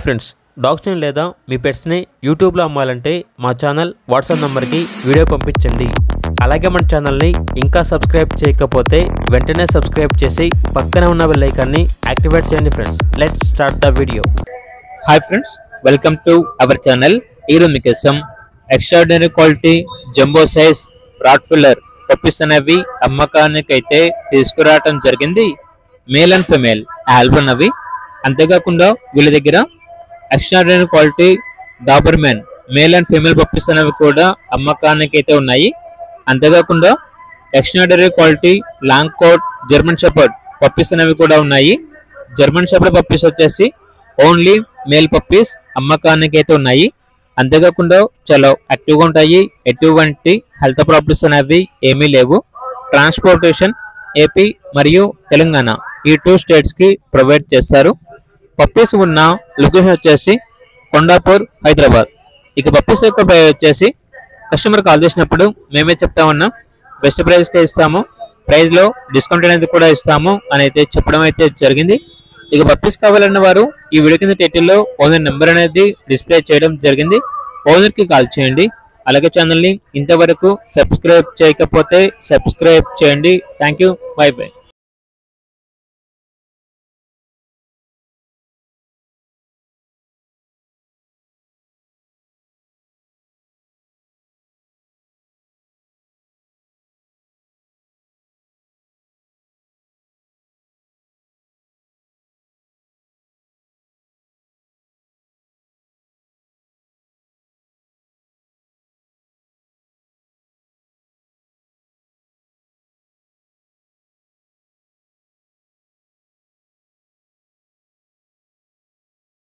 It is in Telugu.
ఫ్రెండ్స్, డాగ్స్ని లేదా మీ పెట్స్ని యూట్యూబ్లో అమ్మాలంటే మా ఛానల్ వాట్సాప్ నెంబర్కి వీడియో పంపించండి. అలాగే మన ఛానల్ని ఇంకా సబ్స్క్రైబ్ చేయకపోతే వెంటనే సబ్స్క్రైబ్ చేసి పక్కనే ఉన్న బెల్ ఐకాన్ని యాక్టివేట్ చేయండి. Friends, let's start the video. Hi friends, welcome to our channel. ఈరోజు మీకోసం extraordinary quality jumbo size rottweiler puppies అనేవి అమ్మకానికి అయితే తీసుకురావడం జరిగింది. మేల్ అండ్ ఫిమేల్ ఆల్బన్ అవి. అంతేకాకుండా వీళ్ళ దగ్గర extraordinary quality doberman male and female puppies అనేవి కూడా అమ్మకానికి అయితే ఉన్నాయి. అంతేకాకుండా extraordinary quality long coat German shepherd puppies అనేవి కూడా ఉన్నాయి. జర్మన్ షెపర్డ్ పప్పీస్ వచ్చేసి ఓన్లీ మేల్ పప్పీస్ అమ్మకానికి అయితే ఉన్నాయి. అంతేకాకుండా చాలా యాక్టివ్గా ఉంటాయి. ఎటువంటి హెల్త్ ప్రాబ్లమ్స్ అనేవి ఏమీ లేవు. ట్రాన్స్పోర్టేషన్ ఏపీ మరియు తెలంగాణ ఈ 2 స్టేట్స్కి ప్రొవైడ్ చేస్తారు. పప్పీస్ ఉన్న లొకేషన్ వచ్చేసి కొండాపూర్, హైదరాబాద్. ఇక పప్పీస్ యొక్క ప్రైస్ వచ్చేసి కస్టమర్ కాల్ చేసినప్పుడు మేమే చెప్తా ఉన్నాం, బెస్ట్ ప్రైస్కే ఇస్తాము, ప్రైస్లో డిస్కౌంట్ అనేది కూడా ఇస్తాము అని అయితే చెప్పడం అయితే జరిగింది. ఇక పప్పీస్ కావాలన్న వారు ఈ వీడియో కింద టైటిల్లో ఓనర్ నెంబర్ అనేది డిస్ప్లే చేయడం జరిగింది. ఓనర్కి కాల్ చేయండి. అలాగే ఛానల్ని ఇంతవరకు సబ్స్క్రైబ్ చేయకపోతే సబ్స్క్రైబ్ చేయండి. Thank you, by by.